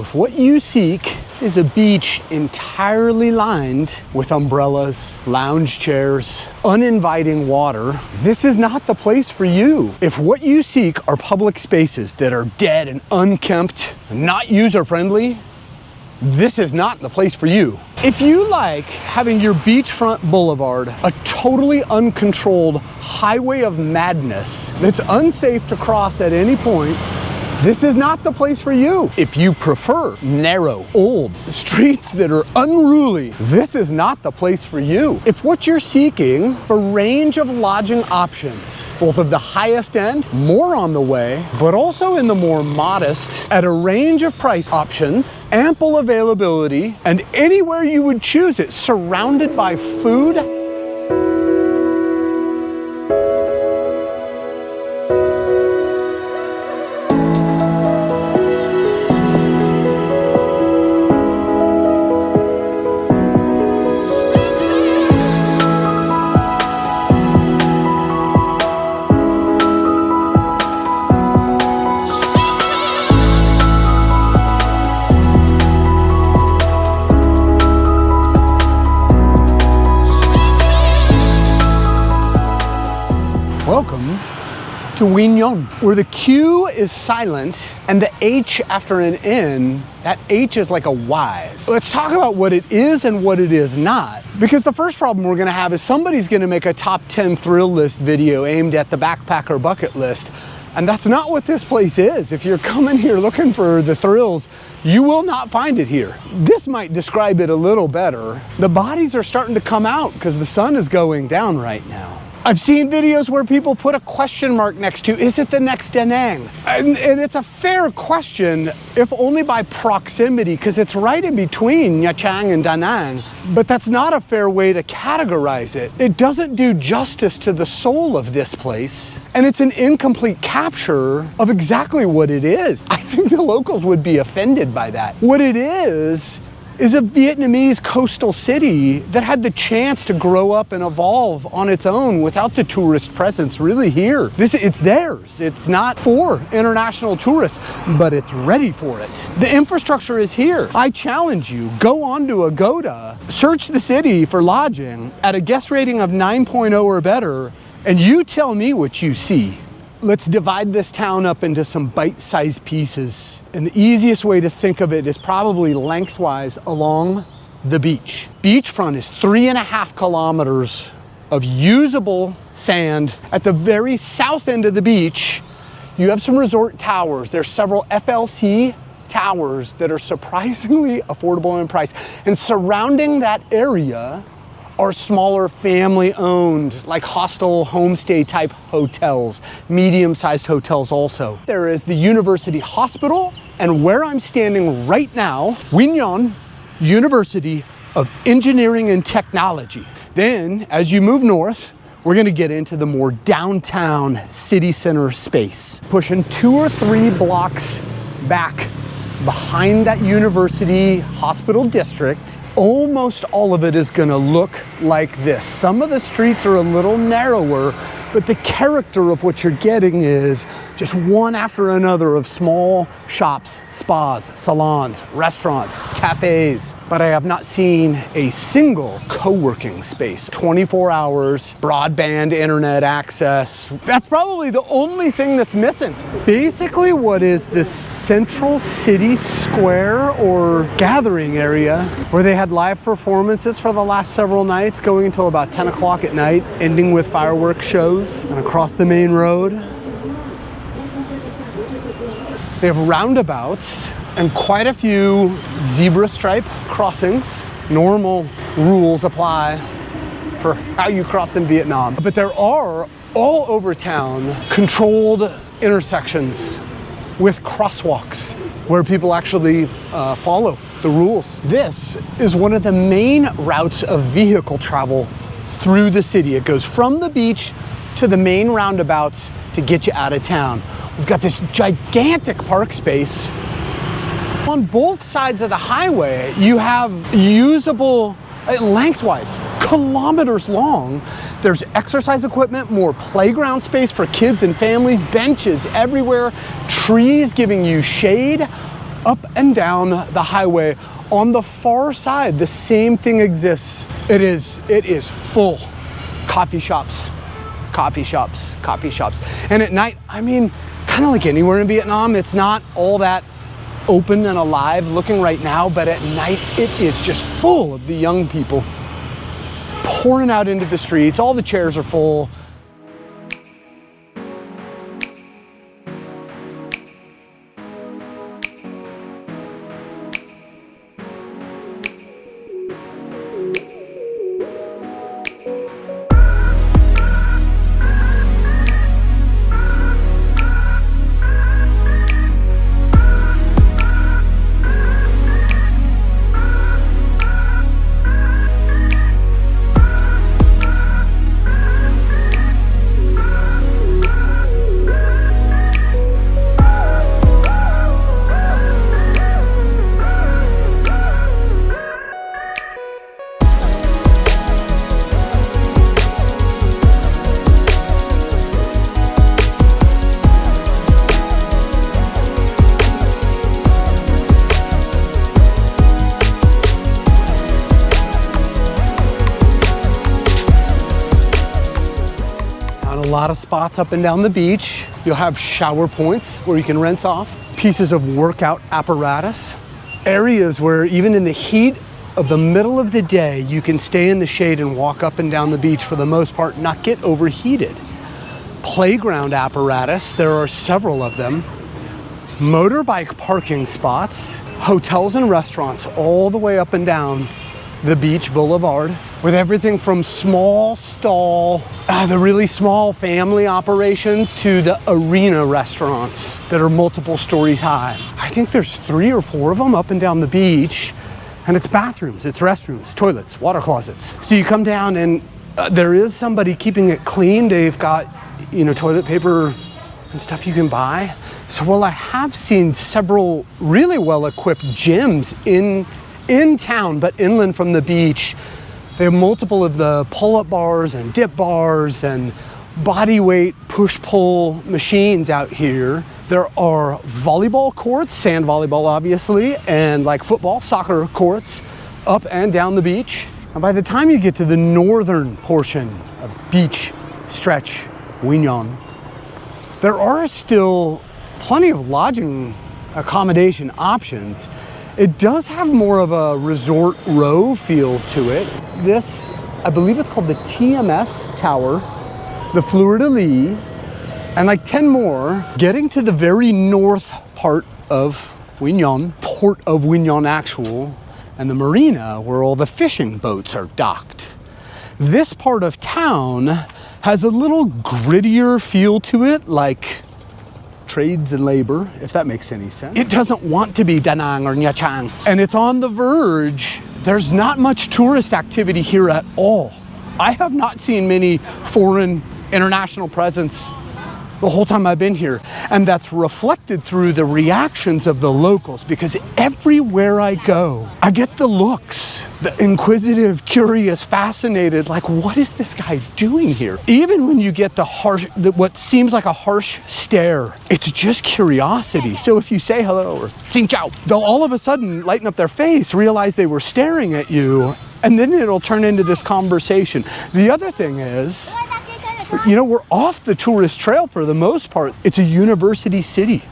If what you seek is a beach entirely lined with umbrellas, lounge chairs, uninviting water, this is not the place for you. If what you seek are public spaces that are dead and unkempt, not user-friendly, this is not the place for you. If you like having your beachfront boulevard a totally uncontrolled highway of madness that's unsafe to cross at any point, this is not the place for you. If you prefer narrow, old streets that are unruly, this is not the place for you. If what you're seeking, a range of lodging options, both of the highest end, more on the way, but also in the more modest, at a range of price options, ample availability, and anywhere you would choose it, surrounded by food, to Quy Nhon, where the Q is silent and the H after an N, that H is like a Y. Let's talk about what it is and what it is not. Because the first problem we're gonna have is somebody's gonna make a top 10 thrill list video aimed at the backpacker bucket list. And that's not what this place is. If you're coming here looking for the thrills, you will not find it here. This might describe it a little better. The bodies are starting to come out because the sun is going down right now. I've seen videos where people put a question mark next to, is it the next Da Nang? And it's a fair question, if only by proximity, because it's right in between Nha Trang and Da Nang. But that's not a fair way to categorize it. It doesn't do justice to the soul of this place, and it's an incomplete capture of exactly what it is. I think the locals would be offended by that. What it is a Vietnamese coastal city that had the chance to grow up and evolve on its own without the tourist presence really here. It's theirs. It's not for international tourists, but it's ready for it. The infrastructure is here. I challenge you, go onto Agoda, search the city for lodging at a guest rating of 9.0 or better, and you tell me what you see. Let's divide this town up into some bite-sized pieces. And the easiest way to think of it is probably lengthwise along the beach. Beachfront is 3.5 kilometers of usable sand. At the very south end of the beach, you have some resort towers. There's several FLC towers that are surprisingly affordable in price. And surrounding that area are smaller family-owned, like hostel homestay type hotels, medium-sized hotels also. There is the University Hospital, and where I'm standing right now, Quy Nhon University of Engineering and Technology. Then, as you move north, we're gonna get into the more downtown city center space, pushing 2 or 3 blocks back behind that university hospital district. Almost all of it is gonna look like this. Some of the streets are a little narrower, but the character of what you're getting is just one after another of small shops, spas, salons, restaurants, cafes. But I have not seen a single co-working space. 24 hours, broadband internet access. That's probably the only thing that's missing. Basically, what is this central city square or gathering area where they had live performances for the last several nights, going until about 10 o'clock at night, ending with fireworks shows. And across the main road, they have roundabouts and quite a few zebra stripe crossings. Normal rules apply for how you cross in Vietnam. But there are, all over town, controlled intersections with crosswalks where people actually follow the rules. This is one of the main routes of vehicle travel through the city. It goes from the beach to the main roundabouts to get you out of town. We've got this gigantic park space. On both sides of the highway, you have usable, lengthwise, kilometers long. There's exercise equipment, more playground space for kids and families, benches everywhere, trees giving you shade. up and down the highway. On the far side, the same thing exists. It is full. Coffee shops, coffee shops, coffee shops. And at night, I mean, kind of like anywhere in Vietnam, it's not all that open and alive looking right now, but at night it is just full of the young people pouring out into the streets. All the chairs are full. A lot of spots up and down the beach. You'll have shower points where you can rinse off, pieces of workout apparatus, areas where even in the heat of the middle of the day, you can stay in the shade and walk up and down the beach for the most part, not get overheated. Playground apparatus, there are several of them. Motorbike parking spots, hotels and restaurants all the way up and down the beach boulevard, with everything from small stall, the really small family operations, to the arena restaurants that are multiple stories high. I think there's 3 or 4 of them up and down the beach, and it's bathrooms, it's restrooms, toilets, water closets. So you come down and there is somebody keeping it clean. They've got, you know, toilet paper and stuff you can buy. So while I have seen several really well-equipped gyms in town, but inland from the beach, they have multiple of the pull-up bars and dip bars and body weight push-pull machines out here. There are volleyball courts, sand volleyball obviously, and like football, soccer courts up and down the beach. And by the time you get to the northern portion of beach stretch Quy Nhon, there are still plenty of lodging accommodation options. It does have more of a resort row feel to it. This, I believe it's called the TMS Tower, the Fleur-de-Lis, and like 10 more. Getting to the very north part of Quy Nhon, port of Quy Nhon actual, and the marina where all the fishing boats are docked. This part of town has a little grittier feel to it, like trades and labor, if that makes any sense. It doesn't want to be Da Nang or Nha Trang. And it's on the verge. There's not much tourist activity here at all. I have not seen many foreign international presence the whole time I've been here. And that's reflected through the reactions of the locals, because everywhere I go, I get the looks, the inquisitive, curious, fascinated, like, what is this guy doing here? Even when you get the harsh, what seems like a harsh stare, it's just curiosity. So if you say hello or xin chào, they'll all of a sudden lighten up their face, realize they were staring at you, and then it'll turn into this conversation. The other thing is, you know, we're off the tourist trail for the most part. It's a university city.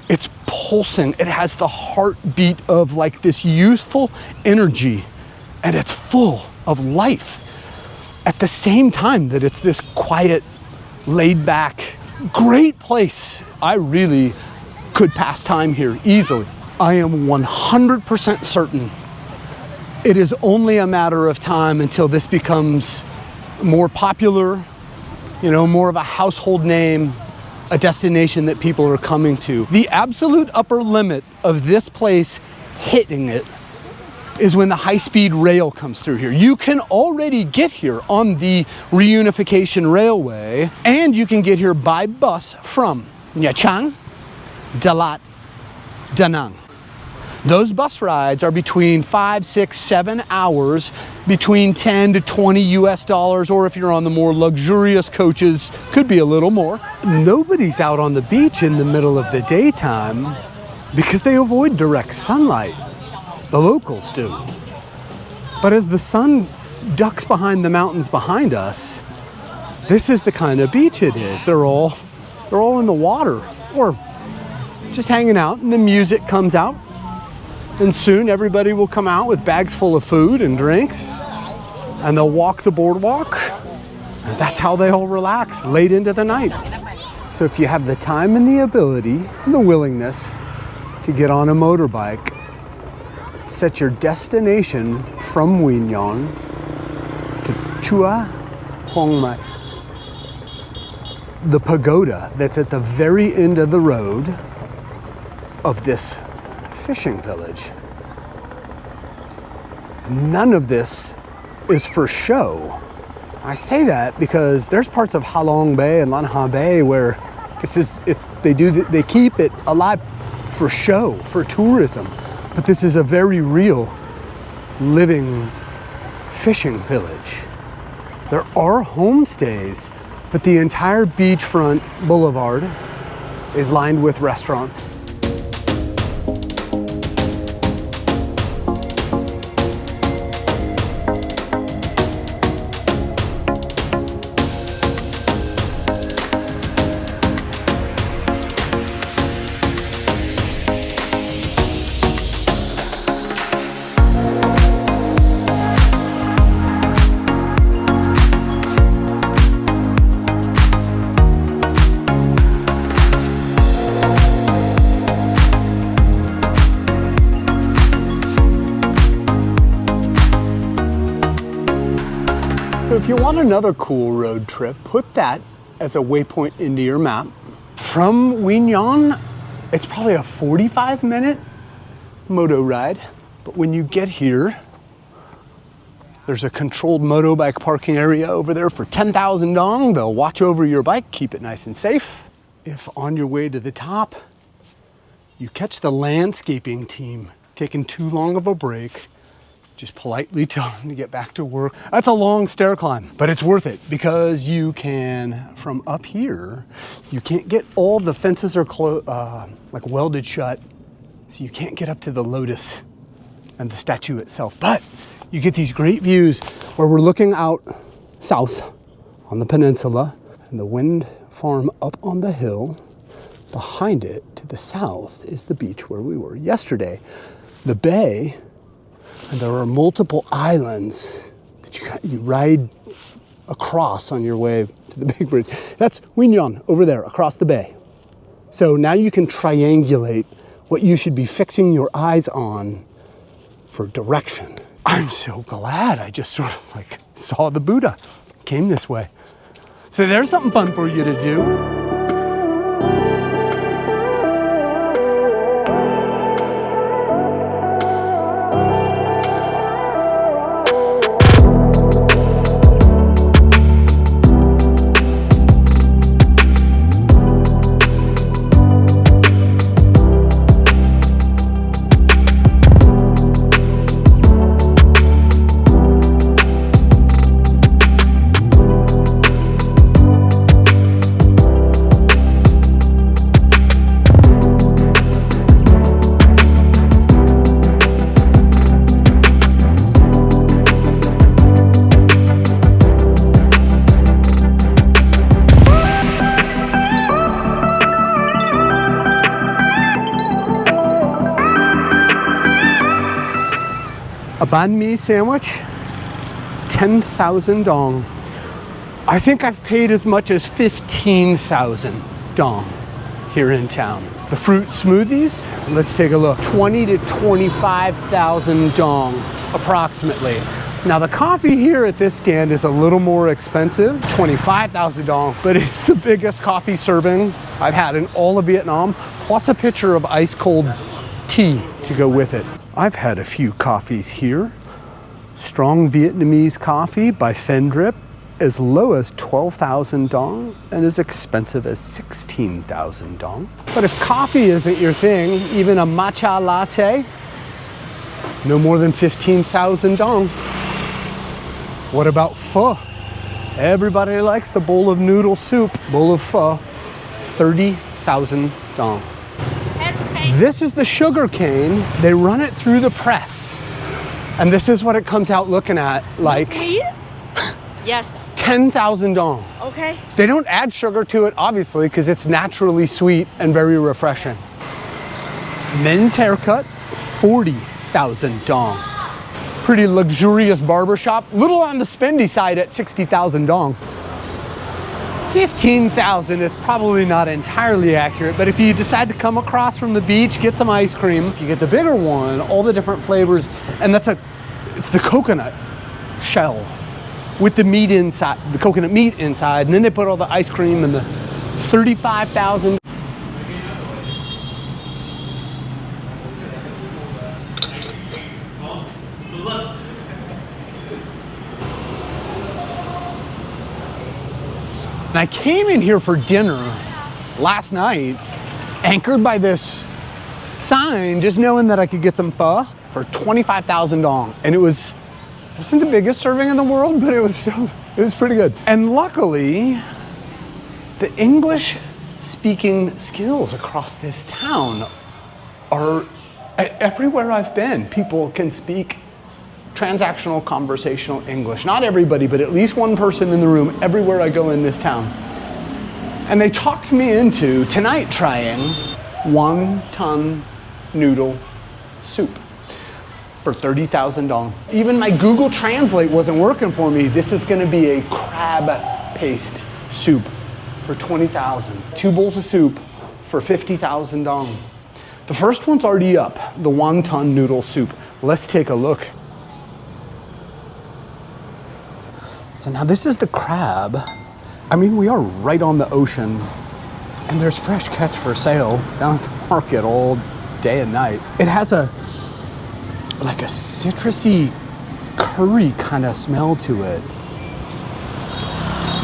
It's pulsing. It has the heartbeat of like this youthful energy, and it's full of life at the same time that it's this quiet, laid back, great place. I really could pass time here easily. I am 100% certain it is only a matter of time until this becomes more popular, you know, more of a household name, a destination that people are coming to. The absolute upper limit of this place hitting it is when the high-speed rail comes through here. You can already get here on the reunification railway, and you can get here by bus from Nha Trang, Dalat, Da Nang. Those bus rides are between 5, 6, 7 hours, between 10 to 20 US dollars, or if you're on the more luxurious coaches, could be a little more. Nobody's out on the beach in the middle of the daytime, because they avoid direct sunlight. The locals do. But as the sun ducks behind the mountains behind us, this is the kind of beach it is. They're all in the water or just hanging out, and the music comes out. And soon everybody will come out with bags full of food and drinks, and they'll walk the boardwalk. And that's how they all relax late into the night. So if you have the time and the ability and the willingness to get on a motorbike, set your destination from Quy Nhon to Chua Huong Mai, the pagoda that's at the very end of the road of this fishing village. None of this is for show. I say that because there's parts of Halong Bay and Lan Ha Bay where they keep it alive for show, for tourism. But this is a very real, living fishing village. There are homestays, but the entire beachfront boulevard is lined with restaurants. If you want another cool road trip, put that as a waypoint into your map. From Quy Nhon, it's probably a 45-minute moto ride. But when you get here, there's a controlled motorbike parking area over there for 10,000 dong. They'll watch over your bike, keep it nice and safe. If on your way to the top, you catch the landscaping team taking too long of a break, just politely tell them to get back to work. That's a long stair climb, but it's worth it because you can, from up here, you can't get all the fences are like welded shut, so you can't get up to the lotus and the statue itself. But you get these great views where we're looking out south on the peninsula and the wind farm up on the hill. Behind it to the south is the beach where we were yesterday. The bay. And there are multiple islands that you ride across on your way to the big bridge. That's Quy Nhon over there across the bay. So now you can triangulate what you should be fixing your eyes on for direction. I'm so glad I just sort of like saw the Buddha, came this way. So there's something fun for you to do. A banh mi sandwich, 10,000 dong. I think I've paid as much as 15,000 dong here in town. The fruit smoothies, let's take a look. 20 to 25,000 dong, approximately. Now the coffee here at this stand is a little more expensive, 25,000 dong, but it's the biggest coffee serving I've had in all of Vietnam, plus a pitcher of ice cold tea to go with it. I've had a few coffees here. Strong Vietnamese coffee by Fendrip, as low as 12,000 dong and as expensive as 16,000 dong. But if coffee isn't your thing, even a matcha latte, no more than 15,000 dong. What about pho? Everybody likes the bowl of noodle soup, bowl of pho, 30,000 dong. This is the sugar cane. They run it through the press. And this is what it comes out looking at, like Yes. 10,000 dong. Okay. They don't add sugar to it, obviously, because it's naturally sweet and very refreshing. Men's haircut, 40,000 dong. Pretty luxurious barbershop, little on the spendy side at 60,000 dong. 15,000 is probably not entirely accurate, but if you decide to come across from the beach, get some ice cream. If you get the bigger one, all the different flavors, and it's the coconut shell with the meat inside, the coconut meat inside, and then they put all the ice cream and the 35,000. And I came in here for dinner last night, anchored by this sign, just knowing that I could get some pho for 25,000 dong. And it wasn't the biggest serving in the world, but it was pretty good. And luckily, the English speaking skills across this town are everywhere I've been. People can speak transactional conversational English. Not everybody, but at least one person in the room everywhere I go in this town. And they talked me into tonight trying wonton noodle soup for 30,000 dong. Even my Google Translate wasn't working for me. This is gonna be a crab paste soup for 20,000. 2 bowls of soup for 50,000 dong. The first one's already up, the wonton noodle soup. Let's take a look. So now this is the crab. I mean, we are right on the ocean, and there's fresh catch for sale down at the market all day and night. It has like a citrusy curry kind of smell to it.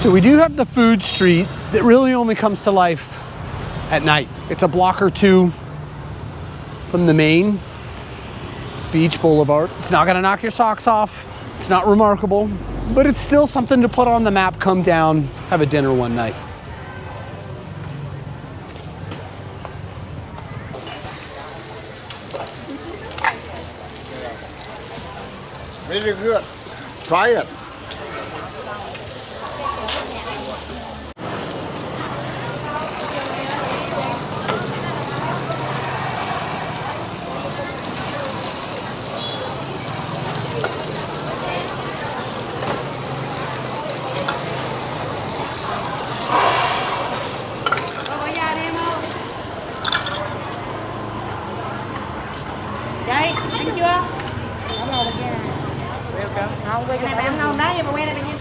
So we do have the food street that really only comes to life at night. It's a block or two from the main beach boulevard. It's not gonna knock your socks off. It's not remarkable, but it's still something to put on the map, come down, have a dinner one night. Very good. Try it.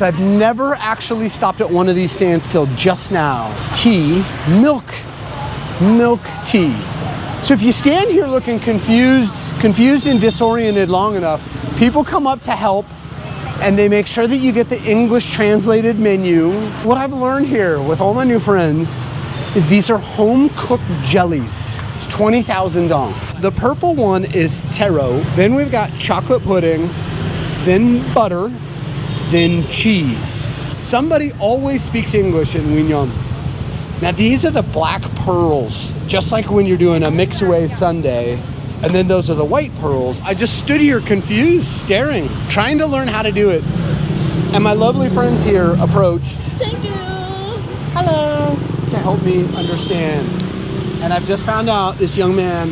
I've never actually stopped at one of these stands till just now. Tea, milk tea. So if you stand here looking confused and disoriented long enough, people come up to help and they make sure that you get the English translated menu. What I've learned here with all my new friends is these are home cooked jellies. It's 20,000 dong. The purple one is taro. Then we've got chocolate pudding, then butter, then cheese. Somebody always speaks English in Quy Nhon. Now these are the black pearls, just like when you're doing a mix-away sundae. And then those are the white pearls. I just stood here confused, staring, trying to learn how to do it. And my lovely friends here approached. Thank you. Hello. To help me understand. And I've just found out this young man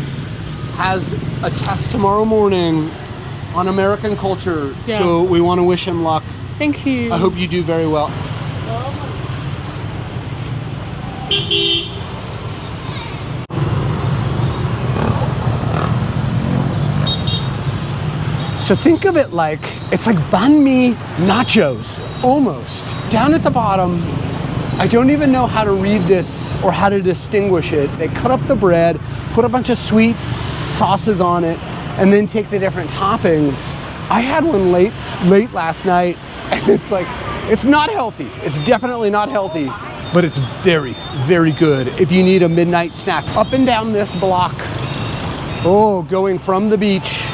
has a test tomorrow morning on American culture. Yeah. So we want to wish him luck. Thank you. I hope you do very well. So think of it like, it's like banh mi nachos, almost. Down at the bottom, I don't even know how to read this or how to distinguish it. They cut up the bread, put a bunch of sweet sauces on it, and then take the different toppings. I had one late last night, and it's like, it's not healthy. It's definitely not healthy, but it's very, very good if you need a midnight snack. Up and down this block, going from the beach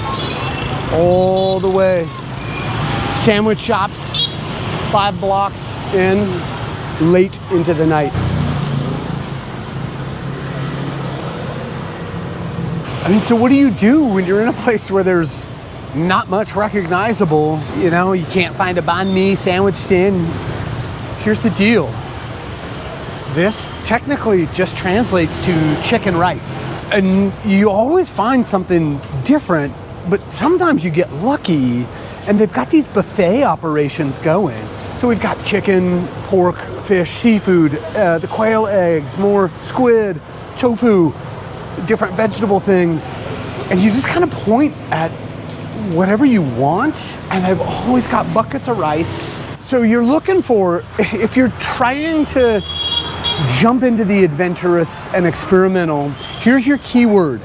all the way. Sandwich shops, 5 blocks in, late into the night. I mean, so what do you do when you're in a place where there's not much recognizable? You know, you can't find a banh mi sandwiched in. Here's the deal. This technically just translates to chicken rice. And you always find something different, but sometimes you get lucky and they've got these buffet operations going. So we've got chicken, pork, fish, seafood, the quail eggs, more squid, tofu, different vegetable things. And you just kind of point at whatever you want. And I've always got buckets of rice. So you're looking for, if you're trying to jump into the adventurous and experimental, here's your keyword.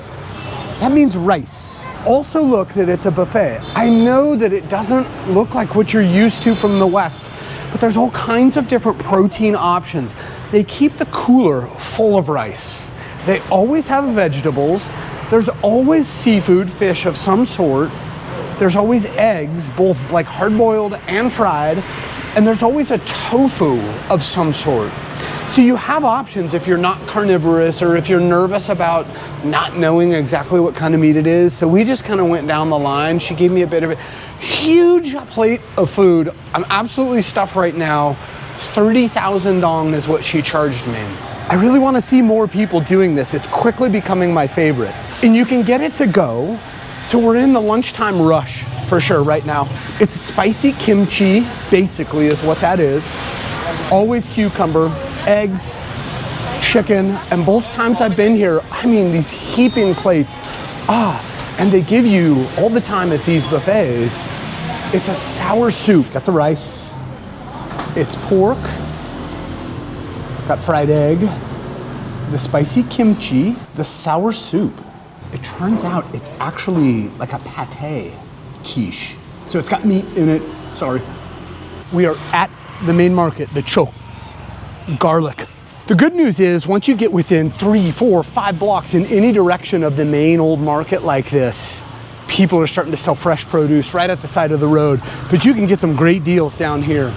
That means rice. Also look that it's a buffet. I know that it doesn't look like what you're used to from the West, but there's all kinds of different protein options. They keep the cooler full of rice. They always have vegetables. There's always seafood, fish of some sort. There's always eggs, both like hard-boiled and fried. And there's always a tofu of some sort. So you have options if you're not carnivorous or if you're nervous about not knowing exactly what kind of meat it is. So we just kind of went down the line. She gave me a bit of a huge plate of food. I'm absolutely stuffed right now. 30,000 dong is what she charged me. I really want to see more people doing this. It's quickly becoming my favorite. And you can get it to go. So we're in the lunchtime rush for sure right now. It's spicy kimchi, basically, is what that is. Always cucumber, eggs, chicken, and both times I've been here, I mean, these heaping plates. And they give you all the time at these buffets, it's a sour soup. Got the rice, it's pork, got fried egg, the spicy kimchi, the sour soup. It turns out it's actually like a pate quiche. So it's got meat in it, sorry. We are at the main market, the cho, garlic. The good news is once you get within 3, 4, 5 blocks in any direction of the main old market like this, people are starting to sell fresh produce right at the side of the road, but you can get some great deals down here.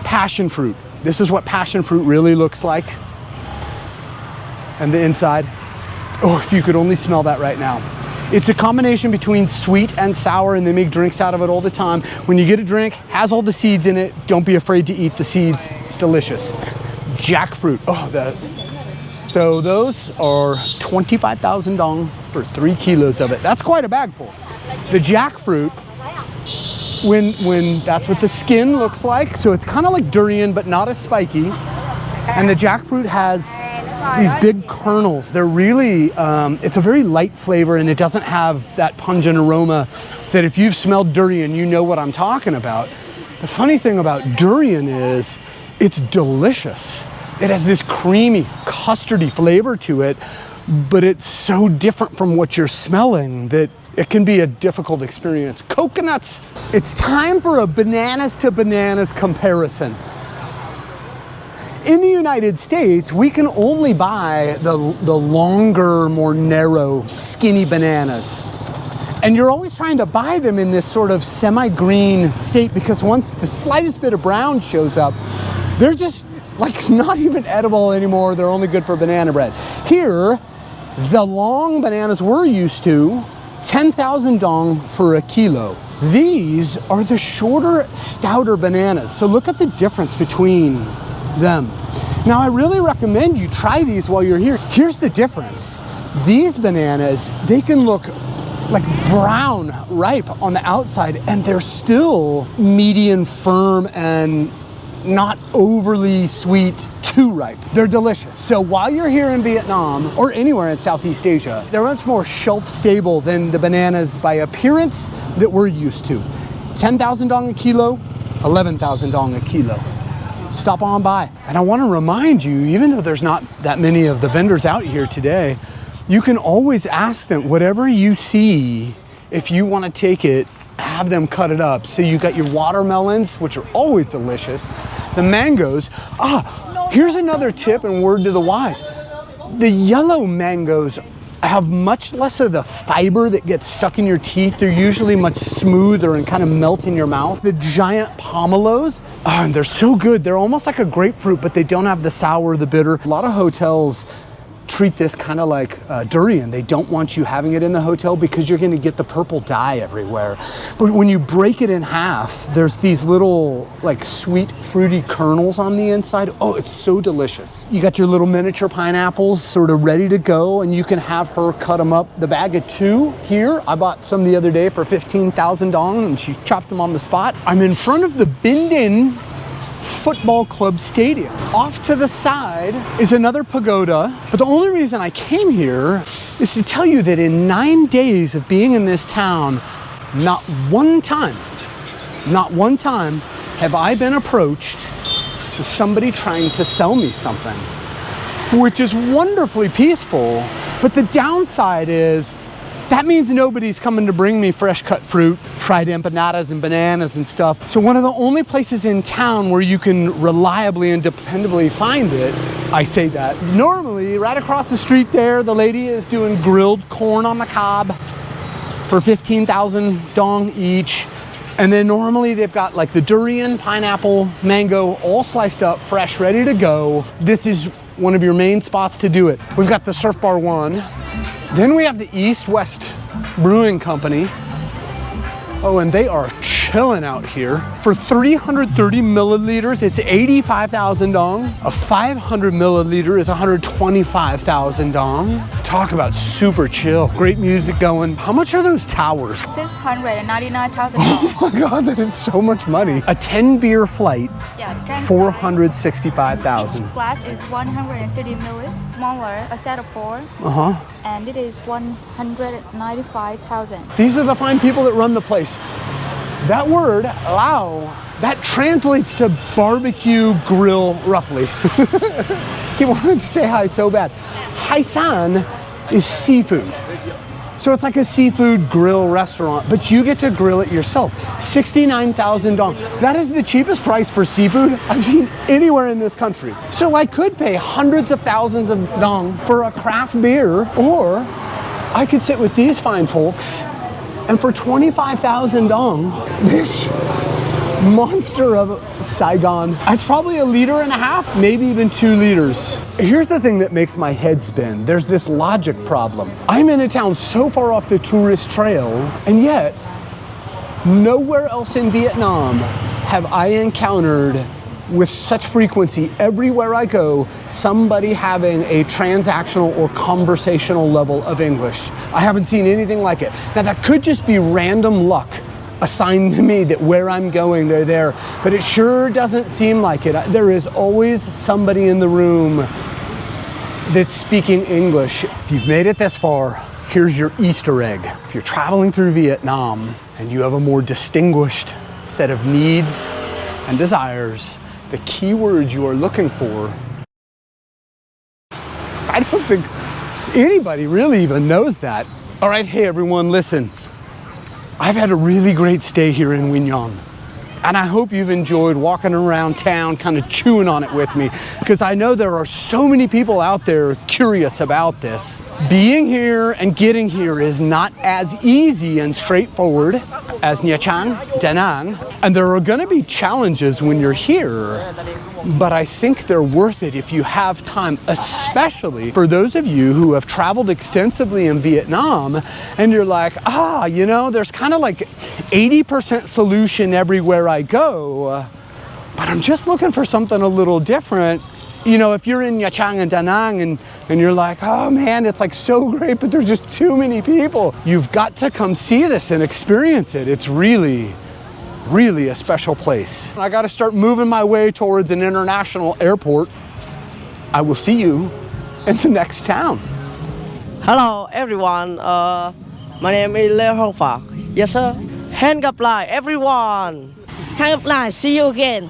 Passion fruit. This is what passion fruit really looks like. And the inside. Oh, if you could only smell that right now. It's a combination between sweet and sour, and they make drinks out of it all the time. When you get a drink, has all the seeds in it. Don't be afraid to eat the seeds. It's delicious. Jackfruit. So those are 25,000 dong for 3 kilos of it. That's quite a bag full. The jackfruit, when that's what the skin looks like. So it's kind of like durian, but not as spiky. And the jackfruit has these big kernels. They're really, it's a very light flavor, and it doesn't have that pungent aroma that if you've smelled durian, you know what I'm talking about. The funny thing about durian is it's delicious. It has this creamy, custardy flavor to it, but it's so different from what you're smelling that it can be a difficult experience. Coconuts, it's time for a bananas to bananas comparison. In the United States, we can only buy the longer, more narrow, skinny bananas. And you're always trying to buy them in this sort of semi-green state because once the slightest bit of brown shows up, they're just like not even edible anymore. They're only good for banana bread. Here, the long bananas we're used to, 10,000 dong for a kilo. These are the shorter, stouter bananas. So look at the difference between them. Now I really recommend you try these while you're here. Here's the difference. These bananas, they can look like brown ripe on the outside, and they're still medium firm and not overly sweet, too ripe. They're delicious. So while you're here in Vietnam or anywhere in Southeast Asia, they're much more shelf stable than the bananas by appearance that we're used to. 10,000 dong a kilo, 11,000 dong a kilo. Stop on by. And I want to remind you, even though there's not that many of the vendors out here today, you can always ask them, whatever you see, if you want to take it, have them cut it up. So you got your watermelons, which are always delicious, the mangoes. Here's another tip and word to the wise. The yellow mangoes have much less of the fiber that gets stuck in your teeth. They're usually much smoother and kind of melt in your mouth. The giant pomelos, they're so good. They're almost like a grapefruit, but they don't have the sour, the bitter. A lot of hotels treat this kind of like durian. They don't want you having it in the hotel because you're going to get the purple dye everywhere. But when you break it in half, there's these little like sweet fruity kernels on the inside. Oh, it's so delicious. You got your little miniature pineapples sort of ready to go, and you can have her cut them up. The bag of 2 here, I bought some the other day for 15,000 dong, and she chopped them on the spot. I'm in front of the Bindin Football Club Stadium. Off to the side is another pagoda, but the only reason I came here is to tell you that in 9 days of being in this town, not one time have I been approached with somebody trying to sell me something, which is wonderfully peaceful. But the downside is that means nobody's coming to bring me fresh cut fruit, fried empanadas and bananas and stuff. So one of the only places in town where you can reliably and dependably find it, I say that, normally right across the street there, the lady is doing grilled corn on the cob for 15,000 dong each. And then normally they've got like the durian, pineapple, mango, all sliced up, fresh, ready to go. This is one of your main spots to do it. We've got the Surf Bar 1. Then we have the East West Brewing Company. Oh, and they are chilling out here. For 330 milliliters, it's 85,000 dong. A 500 milliliter is 125,000 dong. Talk about super chill. Great music going. How much are those towers? 699,000. Oh my God, that is so much money. A 10 beer flight, Yeah, Trang 465,000. Each glass is 130 milliliters. Smaller, a set of 4. And it is 195,000. These are the fine people that run the place. That word, lao, that translates to barbecue grill roughly. He wanted to say hi so bad. Haisan is seafood. So it's like a seafood grill restaurant, but you get to grill it yourself. 69,000 dong. That is the cheapest price for seafood I've seen anywhere in this country. So I could pay hundreds of thousands of dong for a craft beer, or I could sit with these fine folks and for 25,000 dong, this monster of Saigon, it's probably 1.5 liters, maybe even 2 liters. Here's the thing that makes my head spin. There's this logic problem. I'm in a town so far off the tourist trail, and yet nowhere else in Vietnam have I encountered with such frequency, everywhere I go, somebody having a transactional or conversational level of English. I haven't seen anything like it. Now that could just be random luck assigned to me that where I'm going, they're there, but it sure doesn't seem like it. There is always somebody in the room that's speaking English. If you've made it this far, here's your Easter egg. If you're traveling through Vietnam and you have a more distinguished set of needs and desires, the keywords you are looking for, I don't think anybody really even knows that. All right, hey everyone, listen. I've had a really great stay here in Quy Nhon, and I hope you've enjoyed walking around town kind of chewing on it with me, because I know there are so many people out there curious about this. Being here and getting here is not as easy and straightforward as Nha Trang, Da Nang, and there are going to be challenges when you're here, but I think they're worth it if you have time, especially for those of you who have traveled extensively in Vietnam and you're like, you know, there's kind of like 80% solution everywhere I go, but I'm just looking for something a little different. You know, if you're in Nha Trang and Da Nang and you're like, oh man, it's like so great, but there's just too many people. You've got to come see this and experience it. It's really a special place. I got to start moving my way towards an international airport. I will see you in the next town. Hello everyone, my name is Lê Hong Phạc. Yes sir. Hẹn gặp lại everyone. Hẹn gặp lại, see you again.